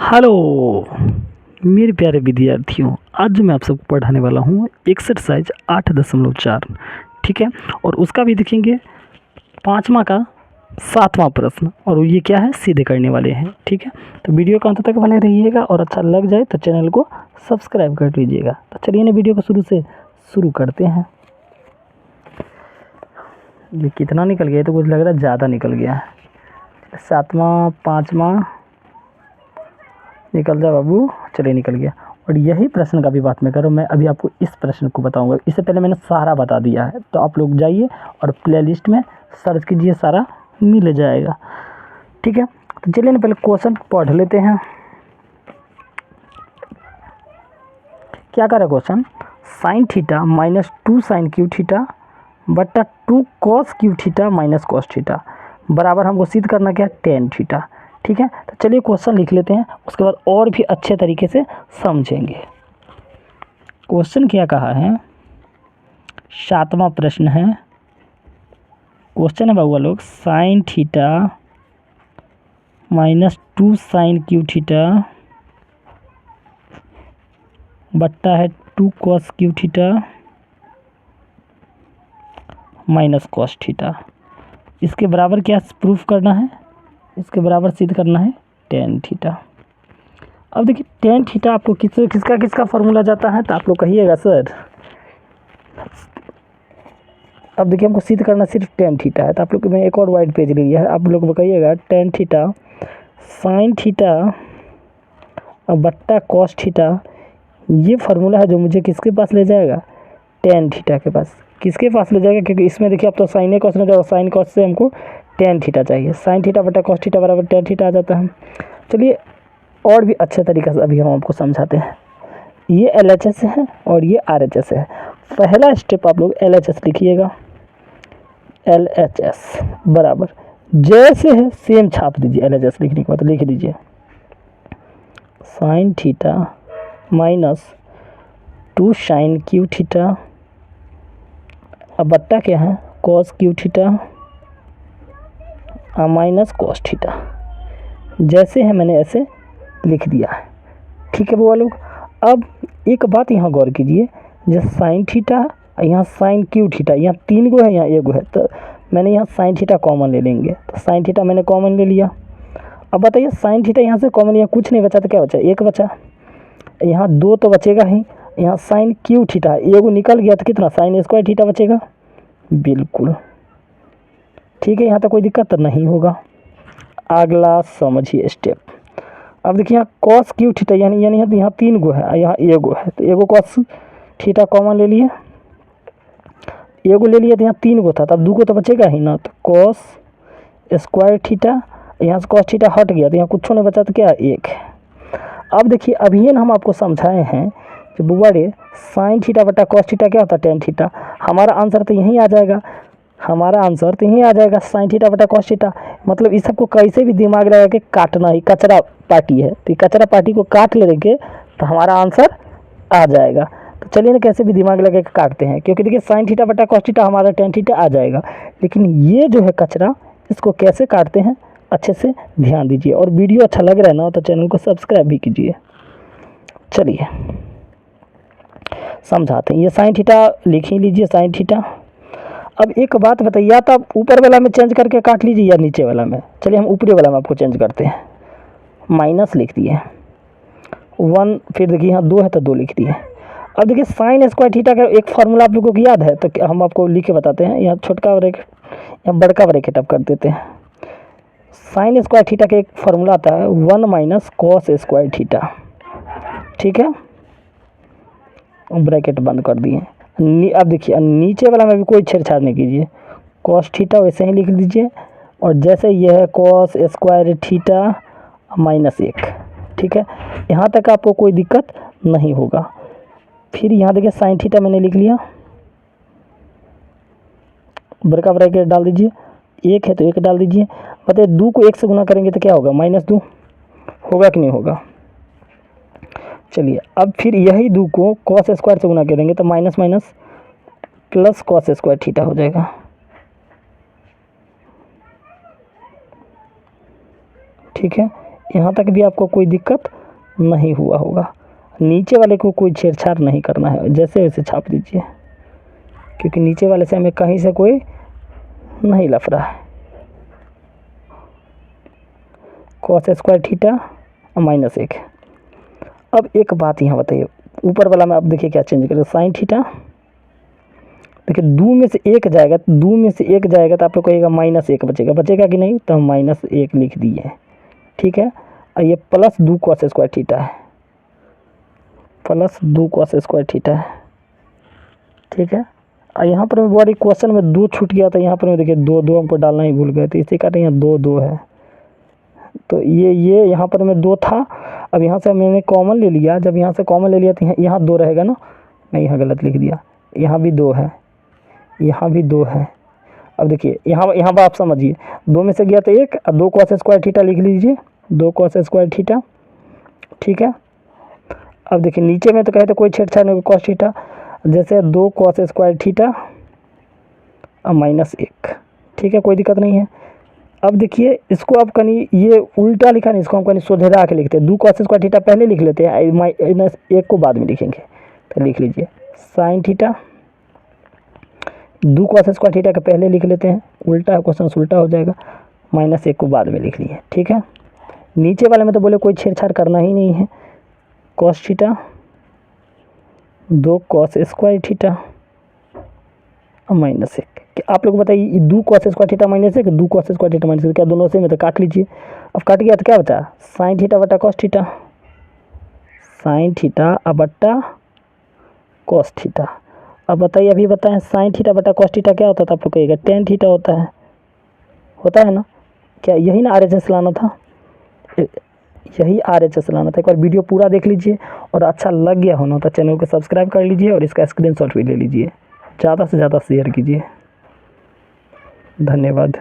Hello मेरे प्यारे विद्यार्थियों, आज जो मैं आप सबको पढ़ाने वाला हूँ एक्सरसाइज 8.4। ठीक है, और उसका भी देखेंगे 5वां का 7वां प्रश्न, और ये क्या है, सीधे करने वाले हैं। ठीक है, तो वीडियो को अंत तक बने रहिएगा और अच्छा लग जाए तो चैनल को सब्सक्राइब कर लीजिएगा। तो चलिए ना वीडियो को शुरू करते हैं। ये कितना निकल गया, तो कुछ लग रहा है ज़्यादा निकल गया है। 7वां 5वां निकल जा बाबू, चलिए निकल गया। और यही प्रश्न का भी बात मैं करूँ, मैं अभी आपको इस प्रश्न को बताऊंगा। इससे पहले मैंने सारा बता दिया है, तो आप लोग जाइए और प्लेलिस्ट में सर्च कीजिए, सारा मिल जाएगा। ठीक है, तो चलिए ना पहले क्वेश्चन पढ़ लेते हैं। क्या कर रहा है question, sine theta minus 2 sine cube theta बट्टा 2 cos cube theta minus cos theta बराबर हमको सिद्ध करना क्या, टेन थीटा। ठीक है, तो चलिए क्वेश्चन लिख लेते हैं, उसके बाद और भी अच्छे तरीके से समझेंगे। क्वेश्चन क्या कहा है, 7वां प्रश्न है। क्वेश्चन है बाबू लोग, sine theta minus 2 sine cube theta बट्टा है 2 cos cube theta minus cos theta. इसके बराबर क्या प्रूफ करना है, इसके बराबर सिद्ध करना है टेन थीटा। अब देखिए टेन थीटा आपको किसका फॉर्मूला जाता है, तो आप लोग कहिएगा सर। अब देखिए हमको सिद्ध करना सिर्फ टेन थीटा है, तो आप लोग मैं एक और वाइट पेज लिया है, आप लोग बताइएगा टेन थीटा साइन थीटा और बट्टा कॉस थीटा, ये फार्मूला है जो मुझे किसके पास ले जाएगा, टेन थीटा के पास। किसके पास ले जाएगा, क्योंकि इसमें देखिए अब तो साइन कॉस ना जाओ, साइन कॉस से हमको टेन थीटा चाहिए। साइन थीटा बट्टा कॉस थीटा बराबर टेन थीटा आ जाता है। चलिए और भी अच्छे तरीके से अभी हम आपको समझाते हैं। ये LHS है और ये RHS है। पहला स्टेप आप लोग LHS लिखिएगा, LHS बराबर जैसे है सेम छाप दीजिए। LHS लिखने के बाद लिख दीजिए sine theta minus 2 sine cube theta, अब बट्टा क्या है cos cube theta minus cos theta. जैसे है मैंने ऐसे लिख दिया है। ठीक है बुआ लोग, अब एक बात यहाँ गौर कीजिए, जैसे साइन थीटा यहाँ साइन क्यू थीटा, यहाँ 3 गो है यहाँ 1 गो है, तो मैंने यहाँ साइन थीटा कॉमन ले लेंगे। तो साइन थीटा मैंने कॉमन ले लिया। अब बताइए साइन थीटा यहाँ से कॉमन, यहाँ कुछ नहीं बचा तो क्या बचा, 1 बचा। यहाँ 2 तो बचेगा ही। यहाँ साइन क्यू थीटा 1 निकल गया तो कितना, साइन स्क्वायर थीटा बचेगा। बिल्कुल ठीक है, यहाँ तक कोई दिक्कत नहीं होगा। अगला समझिए स्टेप। अब देखिए यहाँ कॉस क्यू थीटा यानी यहाँ 3 गो है, यहाँ 1 गो है, तो 1 गो कॉस थीटा कॉमन ले लिए, 1 गो ले लिया, तो यहाँ 3 गो था, तब 2 गो तो बचेगा ही ना, तो कॉस स्क्वायर थीटा, यहाँ से कॉस थीटा हट गया तो यहाँ कुछ नहीं बचा, तो क्या 1 है। अब देखिए अभी हम आपको समझाए हैं कि बुआ रे साइन थीटा बटा कॉस थीटा क्या होता है, टेन थीटा। हमारा आंसर तो यहीं आ जाएगा, हमारा आंसर तो यहीं आ जाएगा, साइन थीटा बटा कॉस थीटा। मतलब इस सबको कैसे भी दिमाग लगा के काटना ही, कचरा पार्टी है, तो कचरा पार्टी को काट लेंगे तो हमारा आंसर आ जाएगा। तो चलिए ना कैसे भी दिमाग लगा के काटते हैं, क्योंकि देखिए साइन थीटा बटा कॉस थीटा हमारा टेन थीटा आ जाएगा, लेकिन ये जो है कचरा, इसको कैसे काटते हैं अच्छे से ध्यान दीजिए। और वीडियो अच्छा लग रहा है ना तो चैनल को सब्सक्राइब भी कीजिए। चलिए समझाते हैं, ये साइन थीटा लिख ही लीजिए, साइन थीटा। अब एक बात बताइए, या तो आप ऊपर वाला में चेंज करके काट लीजिए या नीचे वाला में। चलिए हम ऊपरी वाला में आपको चेंज करते हैं, माइनस लिख दिए 1, फिर देखिए यहाँ 2 है तो 2 लिख दिए। अब देखिए साइन स्क्वायर थीटा का एक फार्मूला आप लोगों को याद है, तो हम आपको लिख के बताते हैं। यहाँ छोटका ब्रैकेट, यहाँ बड़का ब्रैकेट आप कर देते हैं। साइन स्क्वायर थीटा का एक फार्मूला आता है 1 माइनस कॉस स्क्वायर थीटा। ठीक है, ब्रैकेट बंद कर दिए। अब देखिए नीचे वाला में भी कोई छेड़छाड़ नहीं कीजिए, कॉस थीटा वैसे ही लिख दीजिए, और जैसे यह है कॉस स्क्वायर थीटा माइनस 1। ठीक है, यहाँ तक आपको कोई दिक्कत नहीं होगा। फिर यहाँ देखिए साइन थीटा मैंने लिख लिया, बड़का ब्रैकेट डाल दीजिए, 1 है तो 1 डाल दीजिए। बताइए 2 को 1 से गुना करेंगे तो क्या होगा, -2 होगा कि नहीं होगा। चलिए अब फिर यही 2 को कॉस स्क्वायर से गुना करेंगे तो minus minus plus cos square theta हो जाएगा। ठीक है, यहाँ तक भी आपको कोई दिक्कत नहीं हुआ होगा। नीचे वाले को कोई छेड़छाड़ नहीं करना है, जैसे वैसे छाप दीजिए, क्योंकि नीचे वाले से हमें कहीं से कोई नहीं लफड़ा है। cos square theta -1। अब एक बात यहाँ बताइए, ऊपर वाला में आप देखिए क्या चेंज करें, साइन थीटा, देखिए दो में से एक जाएगा, दो में से एक जाएगा तो आप लोग कहिएगा -1 बचेगा, बचेगा कि नहीं, तो हम -1 लिख दिए, ठीक है। और ये प्लस 2 cos स्क्वायर थीटा है, प्लस 2 cos स्क्वायर थीटा है, ठीक है। और यहाँ पर हमारी क्वेश्चन में 2 छूट गया था, यहाँ पर देखिए 2 हमको डालना ही भूल गए थे, इसी कारण यहाँ 2 है। तो ये यहाँ पर में 2 था, अब यहाँ से मैंने कॉमन ले लिया, जब यहाँ से कॉमन ले लिया तो यहाँ 2 रहेगा ना, मैं यहाँ गलत लिख दिया, यहाँ भी 2 है, यहाँ भी 2 है। अब देखिए यहाँ पर आप समझिए, 2 में से गया तो 1, और 2 cos स्क्वायर थीटा लिख लीजिए, 2 cos स्क्वायर थीटा, ठीक है। अब देखिए नीचे में तो कहते कोई छेड़छाड़ नहीं, cos थीटा, जैसे 2 cos स्क्वायर थीटा और -1, ठीक है, कोई दिक्कत नहीं है। अब देखिए इसको आप कहीं ये उल्टा लिखा नहीं, इसको हम कहीं सोझेरा के लिखते हैं, 2 cos स्क्वायर थीटा पहले लिख लेते हैं, -1 को बाद में लिखेंगे। तो लिख लीजिए sine theta, 2 cos square theta का पहले लिख लेते हैं, उल्टा क्वेश्चन उल्टा हो जाएगा, -1 को बाद में लिख लिए, ठीक है। नीचे वाले में तो बोले कोई छेड़छाड़ करना ही नहीं है, cos theta, 2 cos square theta और -1। आप लोग बताइए 2 cos square theta -1, 2 cos square theta -1, क्या दोनों से में, तो काट लीजिए। अब काट गया तो क्या बचा, साइन थीटा बटा cos थीटा, साइन थीटा बटा cos थीटा। अब बताइए, अभी बताएं साइन थीटा बटा cos थीटा क्या होता था, आप लोग कहिएगा tan थीटा होता है ना, क्या यही ना RHS लाना था, यही RHS लाना था। एक बार वीडियो पूरा देख लीजिए, और अच्छा लग गया होना तो चैनल को सब्सक्राइब कर लीजिए, और इसका स्क्रीनशॉट भी ले लीजिए, ज़्यादा से ज़्यादा शेयर कीजिए। धन्यवाद।